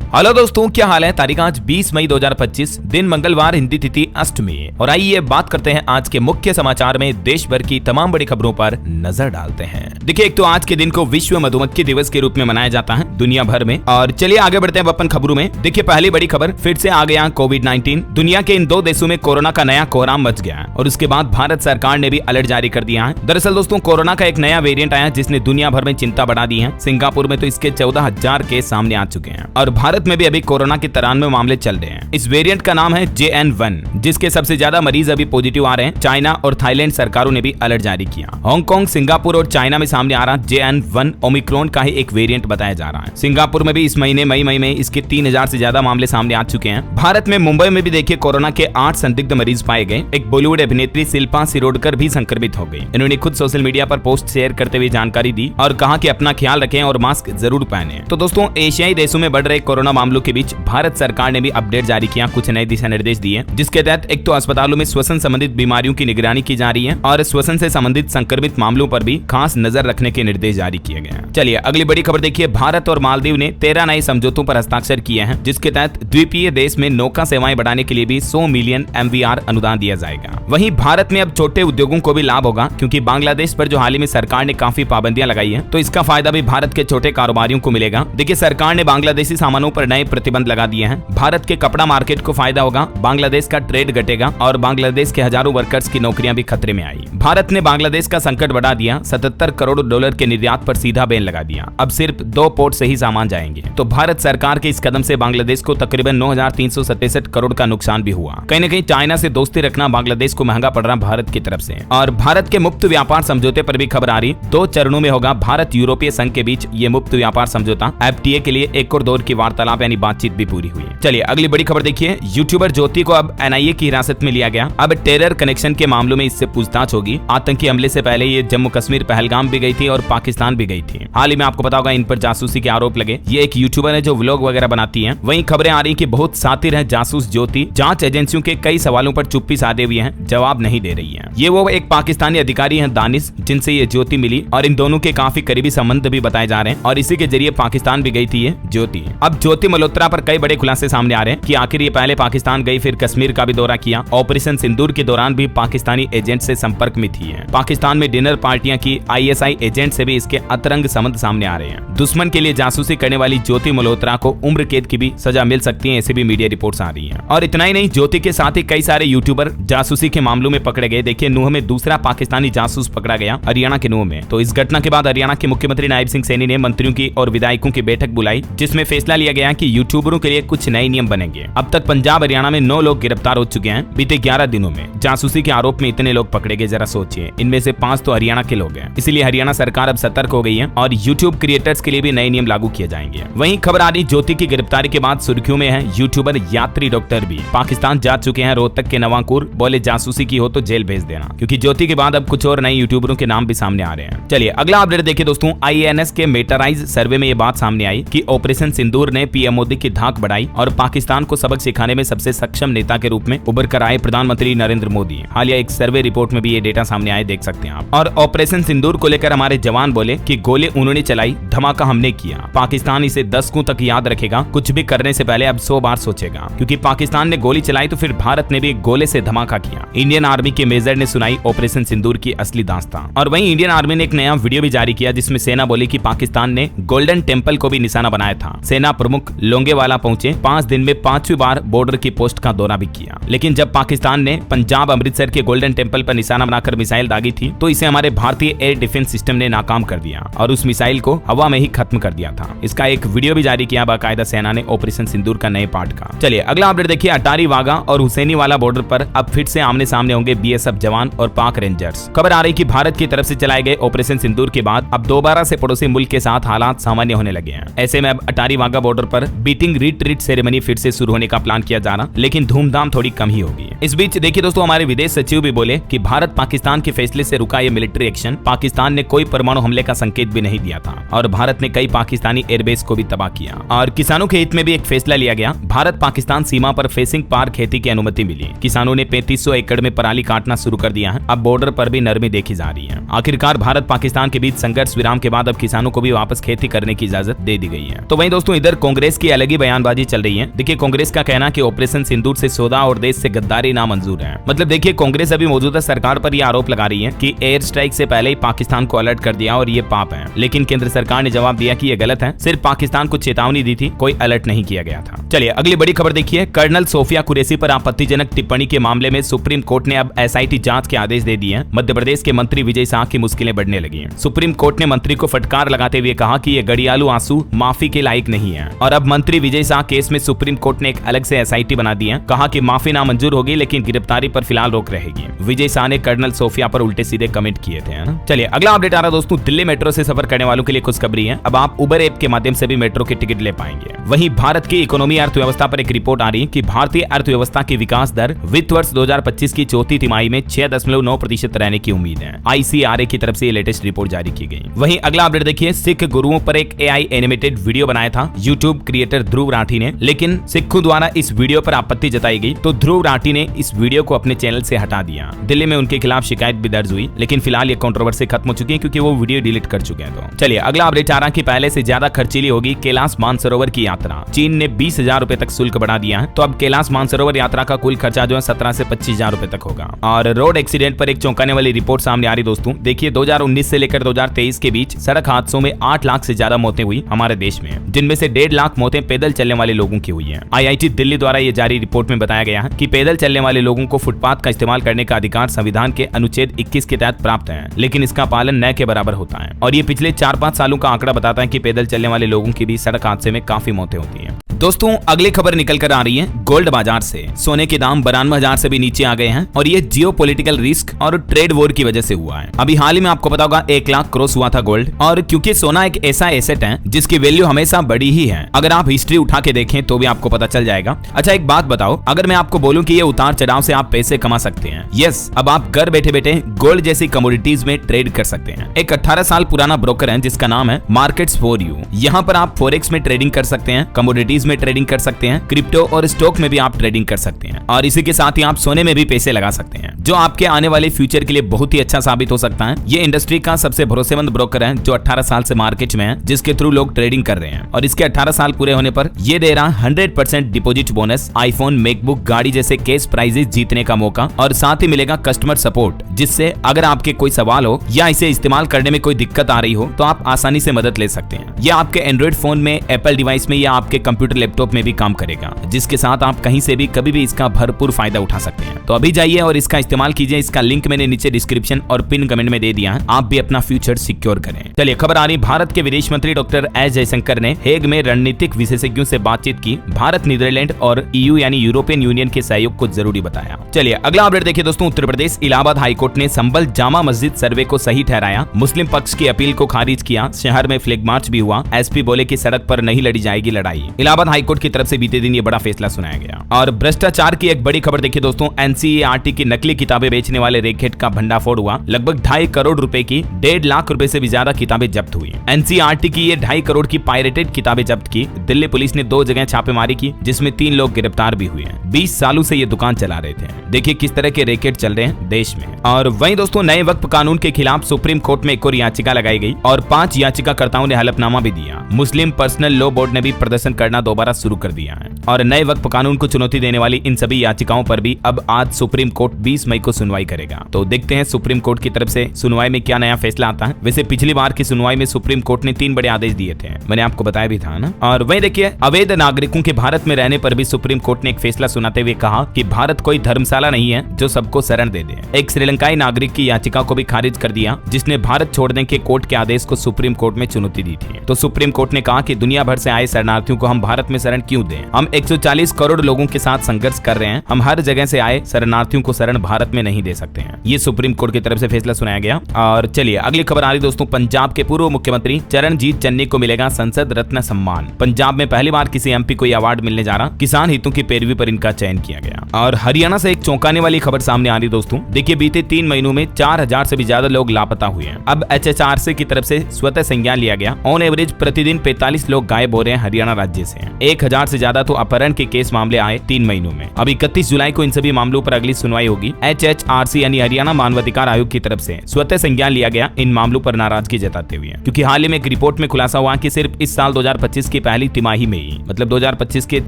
Hello दोस्तों, क्या हाल है। तारीख आज 20 मई 2025, दिन मंगलवार, हिंदी तिथि अष्टमी। और आइए बात करते हैं आज के मुख्य समाचार में देश भर की तमाम बड़ी खबरों पर नजर डालते हैं। देखिए, एक तो आज के दिन को विश्व मधुमक्खी दिवस के रूप में मनाया जाता है दुनिया भर में। और चलिए आगे बढ़ते हैं अपन खबरों में। देखिए, पहली बड़ी खबर, फिर से आ गया कोविड-19। दुनिया के इन दो देशों में कोरोना का नया कोहराम मच गया और उसके बाद भारत सरकार ने भी अलर्ट जारी कर दिया है। दरअसल दोस्तों, कोरोना का एक नया वेरिएंट आया जिसने दुनिया भर में चिंता बढ़ा दी है। सिंगापुर में तो इसके 14,000 केस सामने आ चुके हैं और भारत में भी अभी कोरोना के 93 मामले चल रहे हैं। इस वेरिएंट का नाम है JN1, जिसके सबसे ज्यादा मरीज अभी पॉजिटिव आ रहे हैं। चाइना और थाईलैंड सरकारों ने भी अलर्ट जारी किया। हांगकांग, सिंगापुर और चाइना में सामने आ रहा JN1 ओमिक्रॉन का ही एक वेरिएंट बताया जा रहा है। सिंगापुर में भी इस महीने मई में इसके 3,000 से ज्यादा मामले सामने आ चुके हैं। भारत में मुंबई में भी देखिए कोरोना के 8 संदिग्ध मरीज पाए गए। एक बॉलीवुड अभिनेत्री शिल्पा शिरोडकर भी संक्रमित हो गई। इन्होंने खुद सोशल मीडिया पर पोस्ट शेयर करते हुए जानकारी दी और कहा कि अपना ख्याल रखें और मास्क जरूर पहने। तो दोस्तों, एशियाई देशों में बढ़ रहे कोरोना मामलों के बीच भारत सरकार ने भी अपडेट जारी किया, कुछ नए दिशा निर्देश दिए, जिसके तहत एक तो अस्पतालों में श्वसन संबंधित बीमारियों की निगरानी की जा रही है और श्वसन से संबंधित संक्रमित मामलों पर भी खास नजर रखने के निर्देश जारी किए गए हैं। चलिए अगली बड़ी खबर देखिए। भारत और मालदीव ने 13 नए समझौतों पर हस्ताक्षर किए हैं, जिसके तहत द्वीपीय देश में नौका सेवाएं बढ़ाने के लिए भी 100 मिलियन MVR अनुदान दिया जाएगा। वहीं भारत में अब छोटे उद्योगों को भी लाभ होगा, क्योंकि बांग्लादेश पर जो हाल ही में सरकार ने काफी पाबंदियां लगाई है, तो इसका फायदा भी भारत के छोटे कारोबारियों को मिलेगा। देखिए, सरकार ने बांग्लादेशी सामानों पर नए प्रतिबंध लगा दिए हैं। भारत के कपड़ा मार्केट को फायदा होगा, बांग्लादेश का ट्रेड घटेगा और बांग्लादेश के हजारों वर्कर्स की नौकरियां भी खतरे में आई। भारत ने बांग्लादेश का संकट बढ़ा दिया, $77 करोड़ के निर्यात पर सीधा बैन लगा दिया। अब सिर्फ 2 पोर्ट से ही सामान जाएंगे। तो भारत सरकार के इस कदम से बांग्लादेश को तकरीबन 9,367 करोड़ का नुकसान भी हुआ। कहीं न कहीं चाइना से दोस्ती रखना बांग्लादेश को महंगा पड़ रहा भारत की तरफ से। और भारत के मुक्त व्यापार समझौते पर भी खबर आ रही। 2 चरणों में होगा भारत यूरोपीय संघ के बीच ये मुक्त व्यापार समझौता। FTA के लिए एक और दौर की वार्तालाप यानी बातचीत भी पूरी हुई। चलिए अगली बड़ी खबर देखिए। यूट्यूबर ज्योति को अब NIA की हिरासत में लिया गया। अब टेरर कनेक्शन के मामलों में इससे पूछताछ होगी। आतंकी हमले से पहले ये जम्मू कश्मीर पहलगाम भी गई थी और पाकिस्तान भी गई थी। हाल ही में आपको पता होगा इन पर जासूसी के आरोप लगे। ये एक यूट्यूबर है जो व्लॉग वगैरह बनाती है। वहीं खबरें आ रही कि बहुत सातिर है जासूस ज्योति। जांच एजेंसियों के कई सवालों पर चुप्पी साधे हुए हैं, जवाब नहीं दे रही है। ये वो एक पाकिस्तानी अधिकारी है दानिश, जिनसे ये ज्योति मिली और इन दोनों के काफी करीबी संबंध भी बताए जा रहे हैं और इसी के जरिए पाकिस्तान भी गई थी ये ज्योति। अब ज्योति मल्होत्रा पर कई बड़े खुलासे सामने आ रहे हैं कि आखिर ये पहले पाकिस्तान गई, फिर कश्मीर का भी दौरा किया। ऑपरेशन सिंदूर के दौरान भी पाकिस्तानी एजेंट से संपर्क में थी। पाकिस्तान में डिनर पार्टियां की। ISI एजेंट से भी इसके अतरंग संबंध सामने आ रहे हैं। दुश्मन के लिए जासूसी करने वाली ज्योति मल्होत्रा को उम्र कैद की भी सजा मिल सकती है, ऐसे भी मीडिया रिपोर्ट्स आ रही हैं। और इतना ही नहीं, ज्योति के साथ ही कई सारे यूट्यूबर जासूसी के मामलों में पकड़े गए। देखिए, नूह में दूसरा पाकिस्तानी जासूस पकड़ा गया, हरियाणा के नूह में। तो इस घटना के बाद हरियाणा के मुख्यमंत्री नायब सिंह सैनी ने मंत्रियों की और विधायकों की बैठक बुलाई, जिसमें फैसला लिया गया कि यूट्यूबरों के लिए कुछ नए नियम बनेंगे। अब तक पंजाब हरियाणा में 9 लोग गिरफ्तार हो चुके हैं बीते 11 दिनों में। जासूसी के आरोप में इतने लोग पकड़े गए, जरा सोचिए। इनमें से 5 तो हरियाणा के लोग हैं। इसलिए हरियाणा सरकार अब सतर्क हो गई है और यूट्यूब क्रिएटर्स के लिए भी नए नियम लागू किए जाएंगे। वहीं खबर आ रही ज्योति की गिरफ्तारी के बाद सुर्खियों में है यूट्यूबर यात्री डॉक्टर भी पाकिस्तान जा चुके हैं। रोहतक के नवांकुर बोले जासूसी की हो तो जेल भेज देना, क्योंकि ज्योति के बाद अब कुछ और नए यूट्यूबरों के नाम भी सामने आ रहे हैं। चलिए अगला अपडेट देखिए दोस्तों। IANS के मेटाराइज सर्वे में ये बात सामने आई कि ऑपरेशन सिंदूर ने PM मोदी की धाक बढ़ाई और पाकिस्तान को सबक सिखाने में सबसे सक्षम नेता के रूप में उभर कर आए प्रधानमंत्री नरेंद्र मोदी। हालिया एक सर्वे रिपोर्ट में भी ये डेटा सामने आए, देख सकते हैं आप। और ऑपरेशन सिंदूर को लेकर हमारे जवान बोले कि गोले उन्होंने चलाई, धमाका हमने किया। पाकिस्तान इसे दशकों तक याद रखेगा। कुछ भी करने से पहले अब 100 बार सोचेगा, क्योंकि पाकिस्तान ने गोली चलाई तो फिर भारत ने भी गोले से धमाका किया। इंडियन आर्मी के मेजर ने सुनाई ऑपरेशन सिंदूर की असली दास्तान। और वहीं इंडियन आर्मी ने एक नया वीडियो भी जारी किया, जिसमें सेना बोली कि पाकिस्तान ने गोल्डन टेम्पल को भी निशाना बनाया था। सेना प्रमुख लोंगेवाला पहुंचे। 5 दिन में 5वीं बार बॉर्डर की पोस्ट का दौरा भी किया। लेकिन जब पाकिस्तान ने पंजाब अमृतसर के गोल्डन टेम्पल पर निशाना बनाकर मिसाइल दागी थी, तो इसे हमारे भारतीय एयर डिफेंस सिस्टम ने नाकाम कर दिया और उस मिसाइल को हवा में ही खत्म कर दिया था। इसका एक वीडियो भी जारी किया बाकायदा सेना ने ऑपरेशन सिंदूर का नए पार्ट का। चलिए अगला अपडेट देखिए। अटारी वाघा और हुसैनी वाला बॉर्डर पर अब फिर से आमने सामने होंगे BSF जवान और पाक रेंजर्स। खबर आ रही कि भारत की तरफ से चलाए गए ऑपरेशन सिंदूर के बाद अब दोबारा से पड़ोसी मुल्क के साथ हालात सामान्य होने लगे हैं। ऐसे में अब अटारी वाघा बॉर्डर पर बीटिंग रिट्रीट सेरेमनी फिर से शुरू होने का प्लान किया जा रहा, लेकिन धूमधाम थोड़ी कम ही होगी। इस बीच देखिए दोस्तों, हमारे विदेश सचिव भी बोले कि भारत पाकिस्तान के फैसले से रुका ये मिलिट्री एक्शन। पाकिस्तान ने कोई परमाणु हमले का संकेत भी नहीं दिया था और भारत ने कई पाकिस्तानी एयरबेस को भी तबाह किया। और किसानों के हित में भी एक फैसला लिया गया। भारत पाकिस्तान सीमा पर फेसिंग पार खेती की अनुमति मिली। किसानों ने 3500 एकड़ में पराली काटना शुरू कर दिया है। अब बॉर्डर पर भी नरमी देखी जा रही है। आखिरकार भारत पाकिस्तान के बीच संघर्ष विराम के बाद अब किसानों को भी वापस खेती करने की इजाजत दे दी गई है। तो वहीं दोस्तों इधर कांग्रेस कांग्रेस की अलग ही बयानबाजी चल रही है। देखिए कांग्रेस का कहना कि ऑपरेशन सिंदूर से सौदा और देश से गद्दारी नामंजूर है। मतलब देखिए कांग्रेस अभी मौजूदा सरकार पर यह आरोप लगा रही है कि एयर स्ट्राइक से पहले ही पाकिस्तान को अलर्ट कर दिया और ये पाप है, लेकिन केंद्र सरकार ने जवाब दिया कि ये गलत है, सिर्फ पाकिस्तान को चेतावनी दी थी, कोई अलर्ट नहीं किया गया था। चलिए अगली बड़ी खबर देखिए, कर्नल सोफिया कुरैशी पर आपत्तिजनक टिप्पणी के मामले में सुप्रीम कोर्ट ने अब SIT जांच के आदेश दे दिए हैं। मध्य प्रदेश के मंत्री विजय शाह की मुश्किलें बढ़ने लगी हैं। सुप्रीम कोर्ट ने मंत्री को फटकार लगाते हुए कहा कि ये गड़ियालू आंसू माफी के लायक नहीं है और अब मंत्री विजय शाह केस में सुप्रीम कोर्ट ने एक अलग से SIT बना दी है। कहा कि माफी नामंजूर होगी लेकिन गिरफ्तारी पर फिलहाल रोक रहेगी। विजय शाह ने कर्नल सोफिया पर उल्टे सीधे कमेंट किए थे ना। चलिए अगला अपडेट आ रहा दोस्तों, दिल्ली मेट्रो से सफर करने वालों के लिए खुशखबरी है, अब आप उबर ऐप के माध्यम से भी मेट्रो के टिकट ले पाएंगे। वहीं भारत की इकोनॉमी अर्थव्यवस्था पर एक रिपोर्ट आ रही है कि भारतीय अर्थव्यवस्था की विकास दर वित्त वर्ष 2025 की चौथी तिमाही में 6.9% रहने की उम्मीद है। ICRA की तरफ से ये लेटेस्ट रिपोर्ट जारी की गई। वहीं अगला अपडेट देखिए, सिख गुरुओं पर एक AI एनिमेटेड वीडियो बनाया था यूट्यूब क्रिएटर ध्रुव राठी ने, लेकिन सिखों द्वारा इस वीडियो पर आपत्ति जताई गई तो ध्रुव राठी ने इस वीडियो को अपने चैनल से हटा दिया। दिल्ली में उनके खिलाफ शिकायत भी दर्ज हुई, लेकिन फिलहाल ये कंट्रोवर्सी खत्म हो चुकी है क्योंकि वो वीडियो डिलीट कर चुके हैं। तो चलिए अगला अपडेट आ रहा है कि पहले से ज्यादा खर्चीली होगी कैलाश मानसरोवर की यात्रा। चीन ने 20,000 रुपए तक शुल्क बढ़ा दिया है, तो अब कैलाश मानसरोवर यात्रा का कुल खर्चा जो है 17 से 25,000 रुपए तक होगा। और रोड एक्सीडेंट पर एक चौंकाने वाली रिपोर्ट सामने आ रही दोस्तों। देखिए 2019 से लेकर 2023 के बीच सड़क हादसों में 8 लाख से ज्यादा मौतें हुई हमारे देश में, जिनमें से 1.5 लाख मौतें पैदल चलने वाले लोगों की हुई है। IIT दिल्ली द्वारा ये जारी रिपोर्ट में बताया गया है कि पैदल चलने वाले लोगों को फुटपाथ का इस्तेमाल करने का अधिकार संविधान के अनुच्छेद 21 के तहत प्राप्त है, लेकिन इसका पालन न के बराबर होता है। और ये पिछले 4-5 सालों का आंकड़ा बताता है कि पैदल चलने वाले लोगों की भी सड़क हादसे में काफी मौतें होती हैं। दोस्तों अगली खबर निकल कर आ रही है गोल्ड बाजार से। सोने के दाम 92,000 से भी नीचे आ गए हैं और ये जियोपॉलिटिकल रिस्क और ट्रेड वॉर की वजह से हुआ है। अभी हाल ही में आपको पता होगा 1 लाख क्रॉस हुआ था गोल्ड, और क्योंकि सोना एक ऐसा एसेट है जिसकी वैल्यू हमेशा बड़ी ही है। अगर आप हिस्ट्री उठा के देखें तो भी आपको पता चल जाएगा। अच्छा एक बात बताओ, अगर मैं आपको बोलूं कि ये उतार चढ़ाव से आप पैसे कमा सकते हैं, यस, अब आप घर बैठे बैठे गोल्ड जैसी कमोडिटीज में ट्रेड कर सकते हैं। एक 18 साल पुराना ब्रोकर है जिसका नाम है मार्केट्स फॉर यू। यहाँ पर आप फॉरेक्स में ट्रेडिंग कर सकते हैं, कमोडिटीज में ट्रेडिंग कर सकते हैं, क्रिप्टो और स्टॉक में भी आप ट्रेडिंग कर सकते हैं, और इसी के साथ ही आप सोने में भी पैसे लगा सकते हैं, जो आपके आने वाले फ्यूचर के लिए बहुत ही अच्छा साबित हो सकता है। ये इंडस्ट्री का सबसे भरोसेमंद ब्रोकर है जो 18 साल से मार्केट में है, जिसके थ्रू लोग ट्रेडिंग कर रहे हैं, और इसके 18 साल पूरे होने पर ये दे रहा 100% डिपॉजिट बोनस, आईफोन, मैकबुक, गाड़ी जैसे कैश प्राइजेस जीतने का मौका, और साथ ही मिलेगा कस्टमर सपोर्ट, जिससे अगर आपके कोई सवाल हो या इसे इस्तेमाल करने में कोई दिक्कत आ रही हो तो आप आसानी से मदद ले सकते हैं। यह आपके एंड्रॉइड फोन में, एप्पल डिवाइस में या आपके कंप्यूटर लैपटॉप में भी काम करेगा, जिसके साथ आप कहीं से भी कभी भी इसका भरपूर फायदा उठा सकते हैं। तो अभी जाइए और इसका इस्तेमाल कीजिए। इसका लिंक मैंने नीचे डिस्क्रिप्शन और पिन कमेंट में दे दिया है, आप भी अपना फ्यूचर सिक्योर करें। चलिए खबर आ रही, भारत के विदेश मंत्री डॉक्टर एस जयशंकर ने हेग में रणनीतिक विशेषज्ञों से बातचीत की। भारत, नीदरलैंड और EU यानी यूरोपियन यूनियन के सहयोग को जरूरी बताया। चलिए अगला अपडेट देखिए दोस्तों, उत्तर प्रदेश इलाहाबाद हाईकोर्ट ने संभल जामा मस्जिद सर्वे को सही ठहराया। मुस्लिम पक्ष की अपील को खारिज किया। शहर में फ्लैग मार्च भी हुआ। SP बोले कि सड़क पर नहीं लड़ी जाएगी लड़ाई। इलाहाबाद हाईकोर्ट की तरफ से बीते दिन ये बड़ा फैसला सुनाया गया। और भ्रष्टाचार की एक बड़ी खबर देखिए दोस्तों, NCERT की नकली किताबें बेचने वाले रैकेट का भंडाफोड़ हुआ। लगभग 2.5 करोड़ रुपए की 1.5 लाख रुपए से भी ज्यादा किताबें जब्त हुई। NCERT की ये 2.5 करोड़ की पायरेटेड किताबें जब्त की। दिल्ली पुलिस ने 2 जगह छापेमारी की, जिसमें 3 लोग गिरफ्तार भी हुए हैं। 20 सालों से ये दुकान चला रहे थे। देखिए किस तरह के रैकेट चल रहे हैं देश में। और वहीं दोस्तों नए वक्फ कानून के खिलाफ सुप्रीम कोर्ट में एक और याचिका लगाई गई और 5 याचिकाकर्ताओं ने हलफनामा भी दिया। मुस्लिम पर्सनल लॉ बोर्ड ने भी प्रदर्शन करना दोबारा शुरू कर दिया है। और नए वक्फ कानून को चुनौती देने वाली इन सभी याचिकाओं पर भी अब आज सुप्रीम कोर्ट 20 मई को सुनवाई करेगा। तो देखते हैं सुप्रीम कोर्ट की तरफ से सुनवाई में क्या नया फैसला आता है। वैसे पिछली बार की सुनवाई में सुप्रीम कोर्ट ने 3 बड़े आदेश दिए थे, मैंने आपको बताया भी था ना। और वहीं देखिए अवैध नागरिकों के भारत में रहने पर भी सुप्रीम कोर्ट ने एक फैसला सुनाते हुए कहा कि भारत कोई धर्मशाला नहीं है जो सबको शरण दे दे। एक श्रीलंकाई नागरिक की याचिका को भी खारिज कर दिया, जिसने भारत छोड़ने के कोर्ट के आदेश को सुप्रीम कोर्ट में चुनौती दी थी। तो सुप्रीम कोर्ट ने कहा कि दुनिया भर से आए शरणार्थियों को हम भारत में शरण क्यों दें? हम 140 करोड़ लोगों के साथ संघर्ष कर रहे हैं, हम हर जगह से आए शरणार्थियों को शरण भारत में नहीं दे सकते हैं। ये सुप्रीम कोर्ट की तरफ से फैसला सुनाया गया। और चलिए अगली खबर आ रही दोस्तों, पंजाब के पूर्व मुख्यमंत्री चरणजीत चन्नी को मिलेगा संसद रत्न सम्मान। पंजाब में पहली बार किसी MP को अवार्ड मिलने जा रहा, किसान हितों की पैरवी पर इनका चयन किया गया। और हरियाणा से एक चौंकाने वाली खबर सामने आ रही दोस्तों, देखिए बीते 3 महीनों में 4000 से भी ज्यादा लोग लापता हुए हैं। अब HHRC की तरफ से स्वतः संज्ञान लिया गया। ऑन एवरेज प्रतिदिन 45 लोग गायब हो रहे हैं हरियाणा राज्य से। 1000 से ज्यादा तो अपहरण के केस मामले आए 3 महीनों में। अब 31 जुलाई को इन सभी मामलों पर अगली सुनवाई होगी। HHRC यानी हरियाणा मानवाधिकार आयोग की तरफ से स्वतः संज्ञान लिया गया इन मामलों पर नाराजगी जताते हुए, क्योंकि हाल ही में एक रिपोर्ट में खुलासा हुआ कि सिर्फ इस साल 2025 की पहली तिमाही में ही, मतलब 2025 के